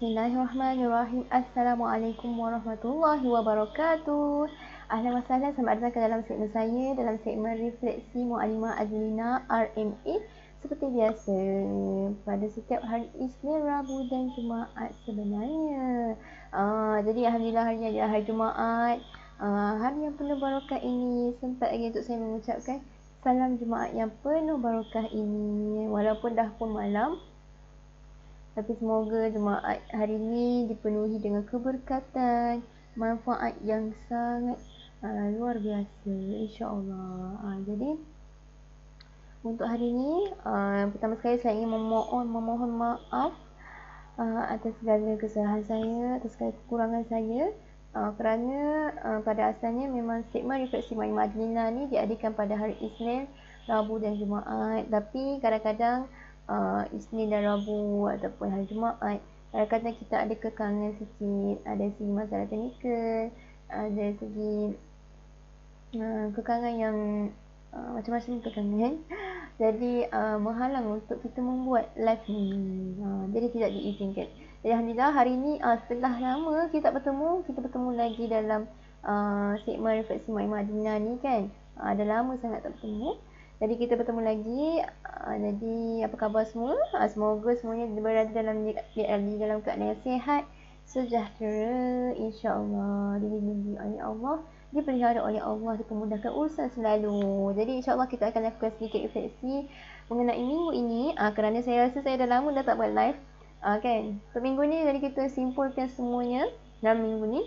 Bismillahirrahmanirrahim. Assalamualaikum warahmatullahi wabarakatuh. Ahlan wa sahlan, selamat datang ke dalam segmen saya, dalam segmen Refleksi Muallimah Adlina RMA. Seperti biasa, pada setiap hari Isnin, Rabu dan Jumaat sebenarnya. Jadi Alhamdulillah hari ini adalah hari Jumaat. Hari yang penuh barakah ini, sempat lagi untuk saya mengucapkan salam Jumaat yang penuh barakah ini. Walaupun dah pun malam, tapi semoga Jumaat hari ini dipenuhi dengan keberkatan, manfaat yang sangat luar biasa, insya-Allah. Jadi untuk hari ini, pertama sekali saya ingin memohon maaf atas segala kesalahan saya, atas segala kekurangan saya, kerana pada asalnya memang segmen Refleksi Muallimah Adlina ni diadakan pada hari Isnin, Rabu dan Jumaat. Tapi kadang-kadang Isnin dan Rabu ataupun hari Jumaat, kadang-kadang kita ada kekangan sikit, ada segi masalah teknikal, ada segi kekangan yang macam-macam kekangan. Jadi menghalang untuk kita membuat live ni, jadi tidak diizinkan. Jadi Alhamdulillah hari ni setelah lama kita bertemu lagi dalam segmen Refleksi Muallimah Adlina ni kan. Dah lama sangat tak bertemu. Jadi kita bertemu lagi. Jadi apa khabar semua? Semoga semuanya berada dalam keadaan yang sihat, sejahtera, insya-Allah, dilindungi oleh Allah, dipelihara oleh Allah, dipermudahkan urusan selalu. Jadi insya-Allah kita akan lakukan sedikit refleksi mengenai minggu ini, kerana saya rasa saya dah lama dah tak buat live, kan. Untuk minggu ni, jadi kita simpulkan semuanya dalam minggu ni.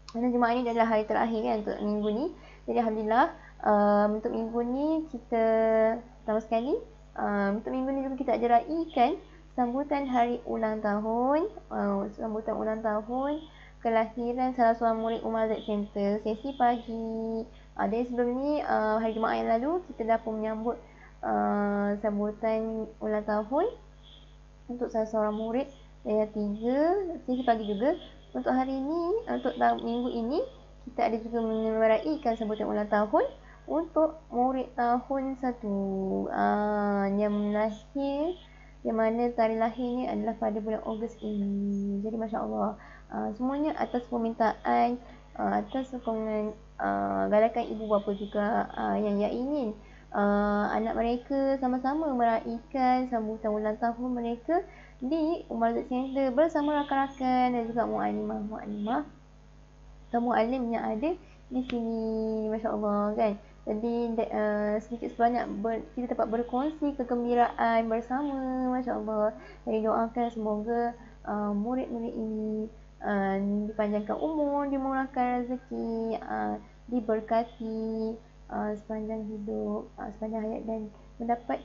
Karena Jumaat ni adalah hari terakhir kan untuk minggu ni. Jadi Alhamdulillah, untuk minggu ni kita pertama sekali, untuk minggu ni juga kita ada raikan sambutan hari ulang tahun, kelahiran salah seorang murid Umar Z Center, sesi pagi. Dari sebelum ni, hari Jumaat yang lalu kita dah pun menyambut sambutan ulang tahun untuk salah seorang murid yang 3, sesi pagi juga. Untuk hari ini, untuk minggu ini, kita ada juga meraikan sambutan ulang tahun untuk murid tahun 1 yang lahir, yang mana tarikh lahirnya adalah pada bulan Ogos ini. Jadi Masya Allah, semuanya atas permintaan, atas sokongan, galakan ibu bapa juga, yang ingin anak mereka sama-sama meraikan sambutan ulang tahun mereka di Umar Z Center bersama rakan-rakan dan juga muallimah atau muallim yang ada di sini. Masya Allah kan. Jadi sedikit sebanyak kita dapat berkongsi kegembiraan bersama. Masya Allah. Jadi doakan semoga murid-murid ini dipanjangkan umur, dimurahkan rezeki, diberkati sepanjang hidup, sepanjang hayat, dan mendapat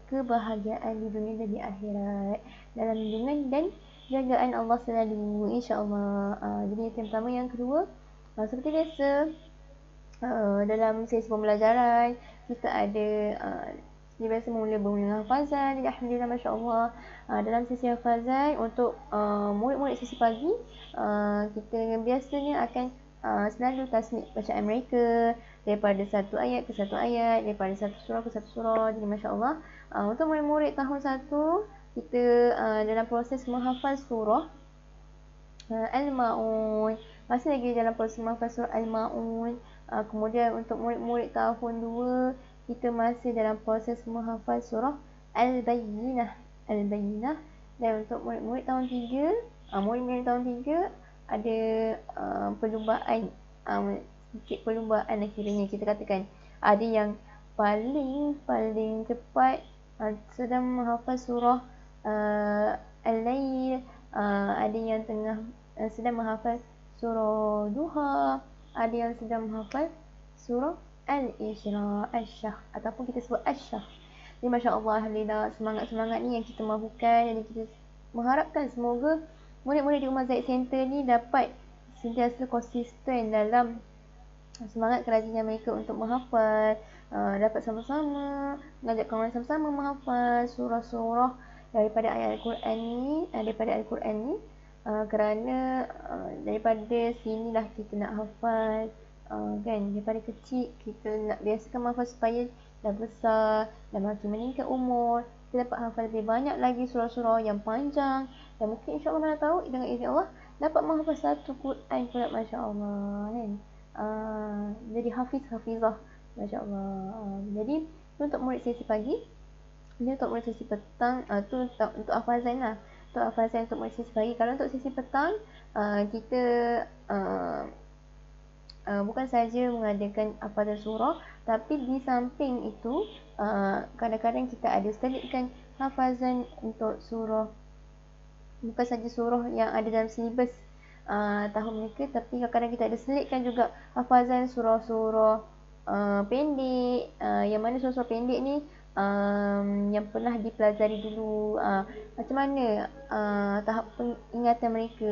kebahagiaan di dunia dan di akhirat dalam lindungan dan jagaan Allah selalu, insya-Allah. Jadi yang pertama. Yang kedua, seperti biasa, dalam sesi pembelajaran kita ada seperti biasa mula hafazan. Jadi Alhamdulillah, Masya Allah, dalam sesi hafazan untuk murid-murid sesi pagi, kita biasanya akan selalu tasmid bacaan mereka daripada satu ayat ke satu ayat, daripada satu surah ke satu surah. Jadi Masya Allah, untuk murid-murid tahun 1, kita dalam proses menghafaz surah Al-Ma'un, masih lagi dalam proses menghafaz surah Al-Ma'un. Kemudian untuk murid-murid tahun 2, kita masih dalam proses menghafaz surah Al-Bayyinah. Dan untuk murid-murid tahun 3, murid-murid tahun 3 ada perlumbaan, sedikit perlumbaan akhirnya kita katakan. Ada yang paling cepat sedang menghafaz surah Al-Lail, ada yang tengah sedang menghafaz surah Duha, ada yang sedang menghafaz surah Al-Isra, Asy-Syah, ataupun kita sebut Asy-Syah. Jadi Masya Allah, Alhamdulillah, semangat-semangat ni yang kita mahukan. Jadi kita mengharapkan semoga murid-murid di Umar Z Center ni dapat sentiasa konsisten dalam semangat kerajinan mereka untuk menghafal, dapat sama-sama mengajak kawan sama-sama menghafal surah-surah daripada ayat Al-Quran ni, kerana daripada sinilah kita nak hafal, kan. Daripada kecil kita nak biasakan menghafal supaya dah besar, dah makin meningkat umur, kita dapat hafal lebih banyak lagi surah-surah yang panjang, dan mungkin insyaAllah mana tahu dengan izin Allah dapat menghafal satu Quran pula, Masya Allah kan. Jadi hafizah, Masya Allah. Jadi untuk murid sesi pagi, ini untuk murid sesi petang, tu untuk hafazan lah. Untuk hafazan untuk murid sesi pagi. Kalau untuk sesi petang, kita bukan saja mengadakan hafazan surah, tapi di samping itu kadang-kadang kita ada selitkan hafazan untuk surah, bukan saja surah yang ada dalam silibus tahun mereka, tapi kadang-kadang kita ada selitkan juga hafazan surah-surah pendek, yang mana surah-surah pendek ni yang pernah dipelajari dulu, macam mana tahap ingatan mereka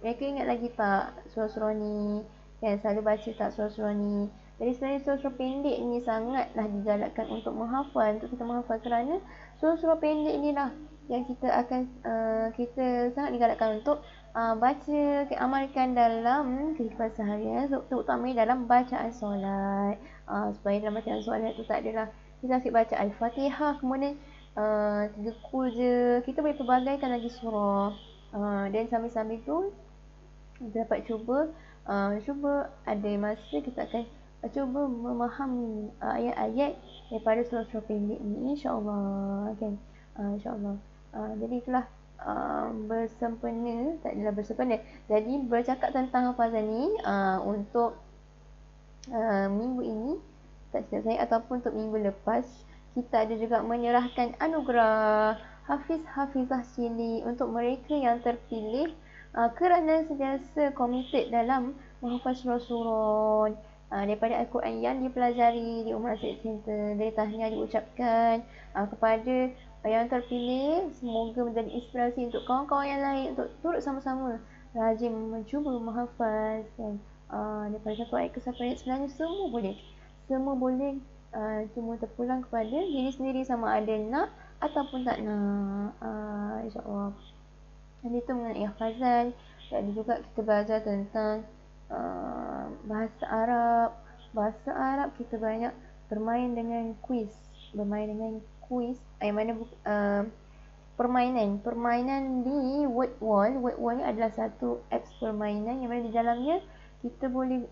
ingat lagi tak surah-surah ni kan, selalu baca tak surah-surah ni. Jadi sebenarnya surah-surah pendek ni sangatlah digalakkan untuk menghafal, untuk kita menghafal, kerana surah-surah pendek ni lah yang kita akan kita sangat digalakkan untuk baca, amalkan dalam kehidupan seharian, terutamanya dalam bacaan solat. Supaya dalam bacaan solat tu tak adalah kita asyik baca Al-Fatihah kemudian 3 kul je, kita boleh pelbagaikan lagi surah. Dan sambil-sambil tu kita dapat cuba ada masa kita akan cuba memahami ayat-ayat daripada surah-surah pendek ni, insya-Allah kan. Insya-Allah. Jadi itulah bersempena, tak adalah bersempena. Jadi bercakap tentang hafazan ni untuk minggu ini, tak silap saya, ataupun untuk minggu lepas, kita ada juga menyerahkan anugerah Hafiz-Hafizah cilik untuk mereka yang terpilih kerana sentiasa komited dalam menghafal surah-surah daripada Al-Quran yang dipelajari di Umrah Said Center. Dari tahniah diucapkan kepada yang terpilih, semoga menjadi inspirasi untuk kawan-kawan yang lain untuk turut sama-sama rajin mencuba menghafal kan. Daripada satu ayat ke satu ayat, sebenarnya semua boleh, cuma terpulang kepada diri sendiri sama ada nak ataupun tak nak, insyaAllah. Dan itu mengenai hafazan. Dan juga kita belajar tentang bahasa Arab kita banyak bermain dengan kuis, yang mana permainan di Word Wall ni adalah satu apps permainan yang mana di dalamnya kita boleh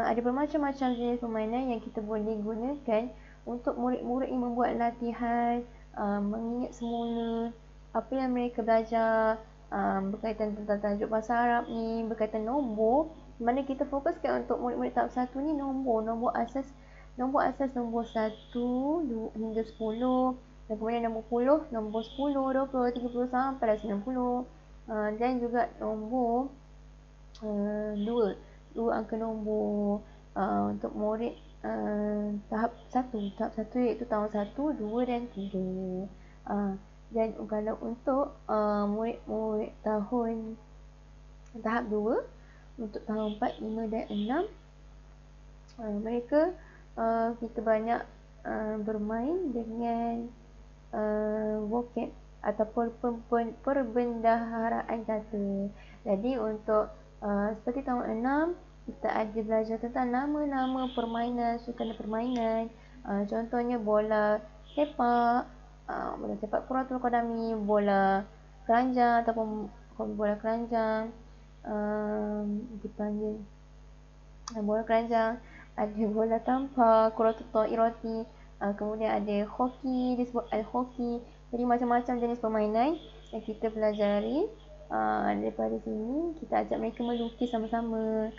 ada bermacam-macam jenis permainan yang kita boleh gunakan untuk murid-murid yang membuat latihan, mengingat semula apa yang mereka belajar berkaitan tentang tajuk bahasa Arab ni, berkaitan nombor, mana kita fokuskan untuk murid-murid tahap 1 ni nombor asas nombor 1 hingga 10, dan kemudian nombor 10, nombor 10, 20, 30 sampai 90, dan juga nombor 2 angka nombor untuk murid tahap 1 iaitu tahun 1, 2 dan 3. Dan kalau untuk murid-murid tahap 2, untuk tahun 4, 5 dan 6, mereka kita banyak bermain dengan vocab ataupun perbendaharaan kata. Jadi untuk seperti tahun 6, kita ada belajar tentang nama-nama permainan, sukan permainan, contohnya bola sepak kuratul qadami, bola keranjang ataupun bola keranjang, dipanggil bola keranjang, ada bola tampar, kuratul ta'irati, kemudian ada hoki, disebut al-hoki. Jadi macam-macam jenis permainan yang kita pelajari. Daripada sini kita ajak mereka melukis sama-sama,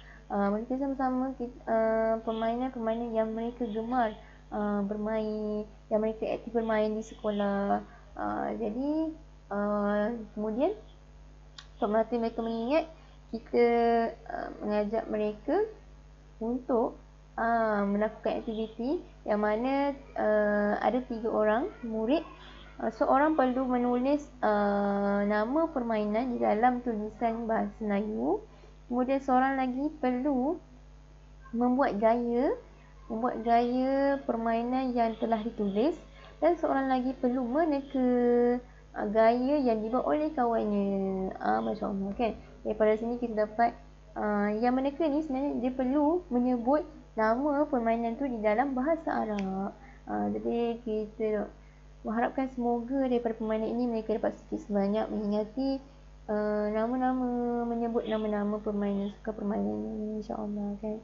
permainan-permainan yang mereka gemar bermain, yang mereka aktif bermain di sekolah. Jadi kemudian untuk melatih mereka mengingat, kita mengajak mereka untuk melakukan aktiviti yang mana ada 3 orang murid. Seorang perlu menulis nama permainan di dalam tulisan bahasa Melayu. Kemudian seorang lagi perlu membuat gaya permainan yang telah ditulis, dan seorang lagi perlu meneka gaya yang dibuat oleh kawannya. Masya Allah kan. Daripada sini kita dapat yang meneka ni sebenarnya dia perlu menyebut nama permainan tu di dalam bahasa Arab. Jadi kita mengharapkan semoga daripada permainan ini mereka dapat sedikit sebanyak mengingati nama-nama, menyebut nama-nama permainan, suka permainan ini, insyaAllah kan.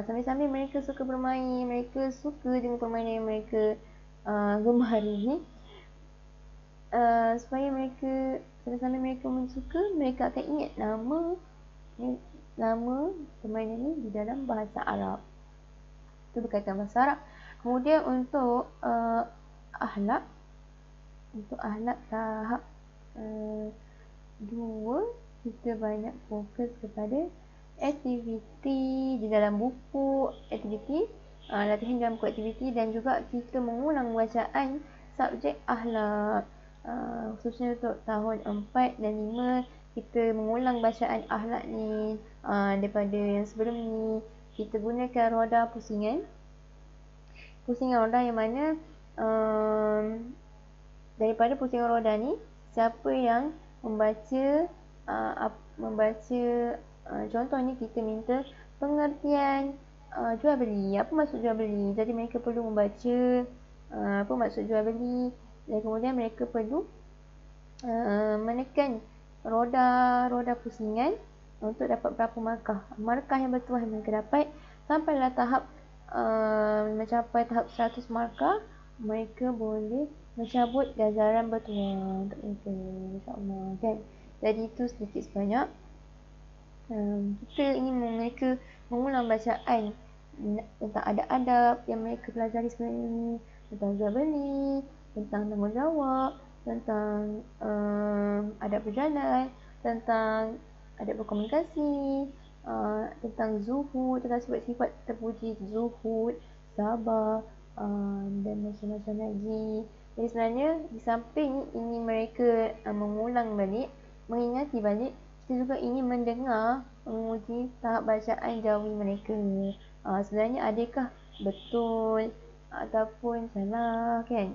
Sambil-sambil mereka suka bermain, mereka suka dengan permainan yang mereka gemar ini, supaya mereka sambil-sambil mereka mensuka, mereka akan ingat nama permainan ini di dalam bahasa Arab. Itu berkaitan bahasa Arab. Kemudian untuk akhlak, tahap 2, kita banyak fokus kepada aktiviti di dalam buku aktiviti, latihan dalam buku aktiviti, dan juga kita mengulang bacaan subjek akhlak. Khususnya untuk tahun 4 dan 5, kita mengulang bacaan akhlak ni daripada yang sebelum ni. Kita gunakan roda pusingan roda yang mana daripada pusingan roda ni, siapa yang membaca contohnya kita minta pengertian jual beli. Apa maksud jual beli? Jadi mereka perlu membaca apa maksud jual beli, dan kemudian mereka perlu menekan roda pusingan untuk dapat berapa markah yang betul yang mereka dapat. Sampailah tahap mencapai tahap 100 markah, mereka boleh mencabut ganjaran bertuah untuk mereka, insyaAllah kan. Jadi itu sedikit sebanyak kita ingin mereka mengulang bacaan tentang adab-adab yang mereka pelajari sebenarnya ini, tentang jual beli, tentang tanggungjawab, tentang adab berjalan, tentang adab berkomunikasi, tentang zuhud, tentang sifat-sifat terpuji zuhud, sabar, dan macam-macam lagi. Jadi sebenarnya di samping ingin mereka mengulang balik, mengingati balik, kita juga ingin mendengar, menguji tahap bacaan jawi mereka. Sebenarnya adakah betul ataupun salah kan.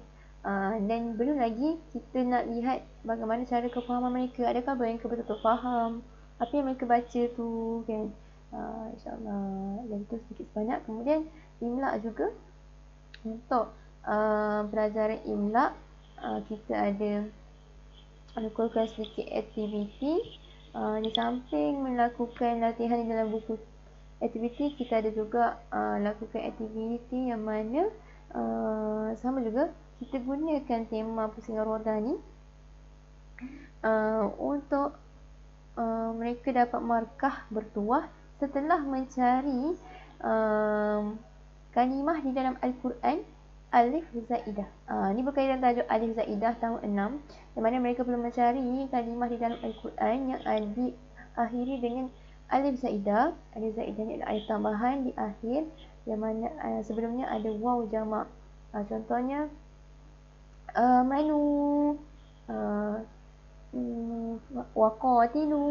Dan belum lagi kita nak lihat bagaimana cara kefahaman mereka, adakah mereka betul-betul faham apa yang mereka baca tu kan. InsyaAllah. Dan itu sedikit sebanyak. Kemudian imla juga. Untuk pelajaran imla, kita ada lakukan sedikit aktiviti. Di samping melakukan latihan di dalam buku aktiviti, kita ada juga lakukan aktiviti yang mana sama juga kita gunakan tema pusingan roda ni untuk mereka dapat markah bertuah setelah mencari kalimah di dalam Al-Quran alif zaidah. Ini berkaitan tajuk alif zaidah tahun 6, di mana mereka perlu mencari kalimah di dalam Al-Quran yang diakhiri dengan alif zaidah. Alif zaidah ni adalah alif tambahan di akhir, yang mana sebelumnya ada waw jamak. Contohnya manu, waqatilu.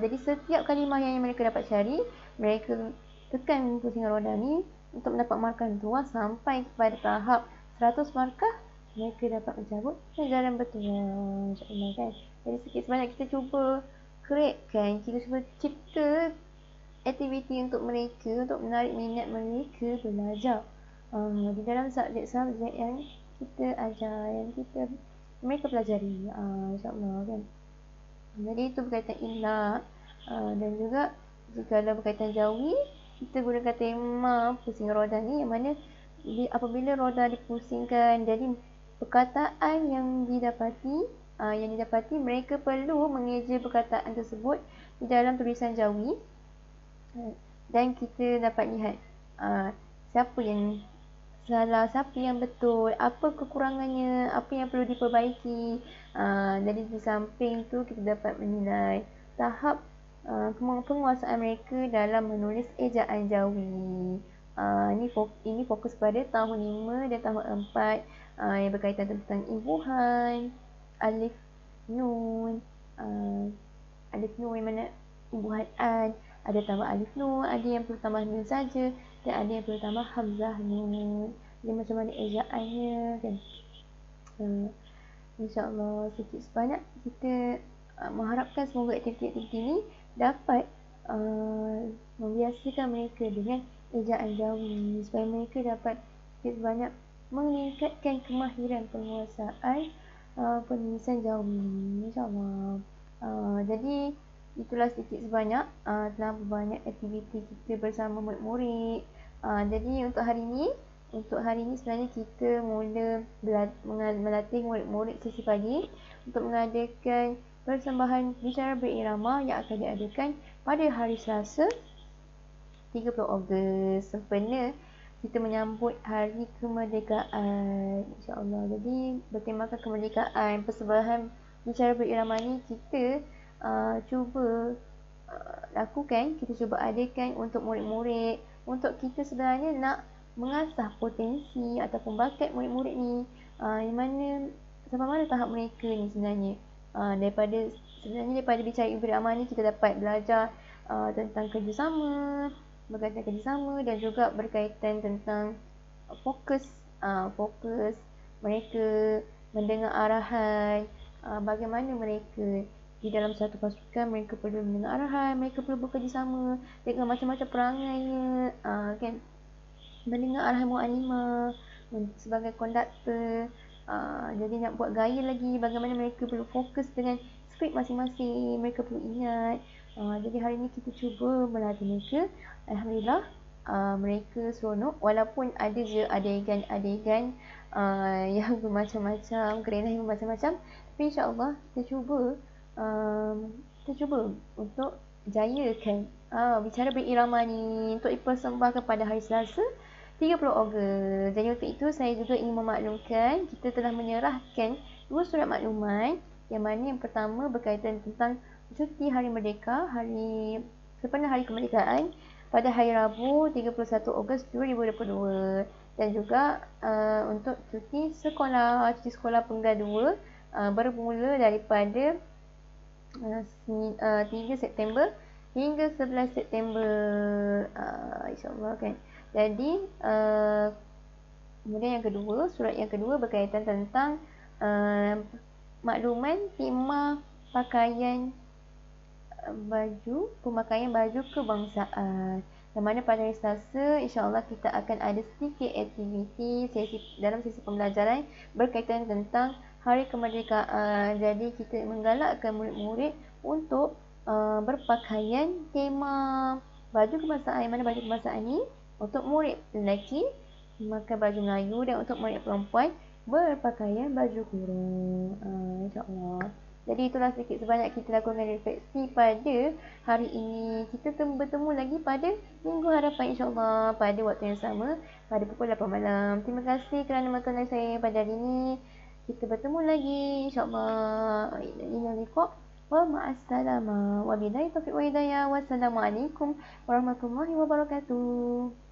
Jadi setiap kalimah yang mereka dapat cari, mereka tekan pusingan roda ni untuk mendapat markah tuah sampai kepada tahap 100 markah, mereka dapat mencabut ganjaran bertuah, insyaAllah kan. Jadi sikit sebanyak kita cuba createkan, kita cuba cipta aktiviti untuk mereka, untuk menarik minat mereka belajar di dalam subjek-subjek yang kita ajar, yang mereka pelajari, insyaAllah kan. Jadi itu berkaitan imla. Dan juga jika berkaitan jawi, kita gunakan tema pusingan roda ni, yang mana apabila roda dipusingkan, jadi perkataan yang didapati mereka perlu mengeja perkataan tersebut di dalam tulisan jawi, dan kita dapat lihat siapa yang salah, siapa yang betul, apa kekurangannya, apa yang perlu diperbaiki. Jadi di samping tu kita dapat menilai tahap penguasaan mereka dalam menulis ejaan jawi. Ini fokus pada tahun 5 dan tahun 4 yang berkaitan tentang imbuhan, alif nun, yang mana imbuhan an, ada tambah alif nun, ada yang perlu tambah nun saja, dan ada yang perlu tambah hamzah nun. Jadi macam mana ejaannya kan. InsyaAllah sedikit sebanyak kita mengharapkan semoga aktiviti-aktiviti ini dapat membiasakan mereka dengan ejaan jawi, supaya mereka dapat sedikit sebanyak meningkatkan kemahiran penguasaan penulisan Jawi, insyaAllah. Jadi itulah sedikit sebanyak terlalu banyak aktiviti kita bersama murid-murid. Jadi untuk hari ini sebenarnya kita mula melatih murid-murid sesi pagi untuk mengadakan persembahan bicara berirama yang akan diadakan pada hari Selasa 30 Ogos sempena kita menyambut hari kemerdekaan, insyaAllah. Jadi bertemakan kemerdekaan, persembahan bicara berirama ni kita cuba lakukan, kita cuba adakan untuk murid-murid, untuk kita sebenarnya nak mengasah potensi ataupun bakat murid-murid ni, yang mana sampai mana tahap mereka ni sebenarnya. Daripada bicara berirama ni kita dapat belajar tentang kerjasama, berkaitan kerjasama dan juga berkaitan tentang fokus mereka mendengar arahan, bagaimana mereka di dalam satu pasukan mereka perlu mendengar arahan, mereka perlu bekerjasama dengan macam-macam perangainya, kan, mendengar arahan mu'alimah sebagai konduktor. Jadi nak buat gaya lagi, bagaimana mereka perlu fokus dengan skrip masing-masing, mereka perlu ingat. Jadi hari ni kita cuba melatih mereka. Alhamdulillah, mereka seronok walaupun ada je adegan-adegan yang bermacam-macam, kerenah yang bermacam-macam, tapi insyaAllah kita cuba untuk jayakan bicara berirama ni untuk dipersembahkan pada hari Selasa 30 Ogos. Jadi untuk itu saya juga ingin memaklumkan kita telah menyerahkan 2 surat makluman, yang mana yang pertama berkaitan tentang cuti Hari Merdeka, sempena Hari Kemerdekaan pada hari Rabu 31 Ogos 2022, dan juga untuk cuti sekolah penggal 2 bermula daripada 3 September hingga 11 September, insyaAllah, kan. Jadi kemudian surat yang kedua berkaitan tentang makluman tema pemakaian baju kebangsaan, yang mana pada hari Selasa insyaAllah kita akan ada sedikit aktiviti dalam sesi pembelajaran berkaitan tentang Hari Kemerdekaan. Jadi kita menggalakkan murid-murid untuk berpakaian tema baju kebangsaan, yang mana baju kebangsaan ni untuk murid lelaki memakai baju Melayu, dan untuk murid perempuan berpakaian baju kurung, insyaAllah. Jadi itulah sedikit sebanyak kita lakukan refleksi pada hari ini. Kita bertemu lagi pada minggu hadapan insyaAllah pada waktu yang sama pada pukul 8 malam. Terima kasih kerana menonton saya pada hari ini. Kita bertemu lagi insyaAllah. Wa ma'assalamah. Wabillahi taufiq wa hidayah. Wassalamualaikum warahmatullahi wabarakatuh.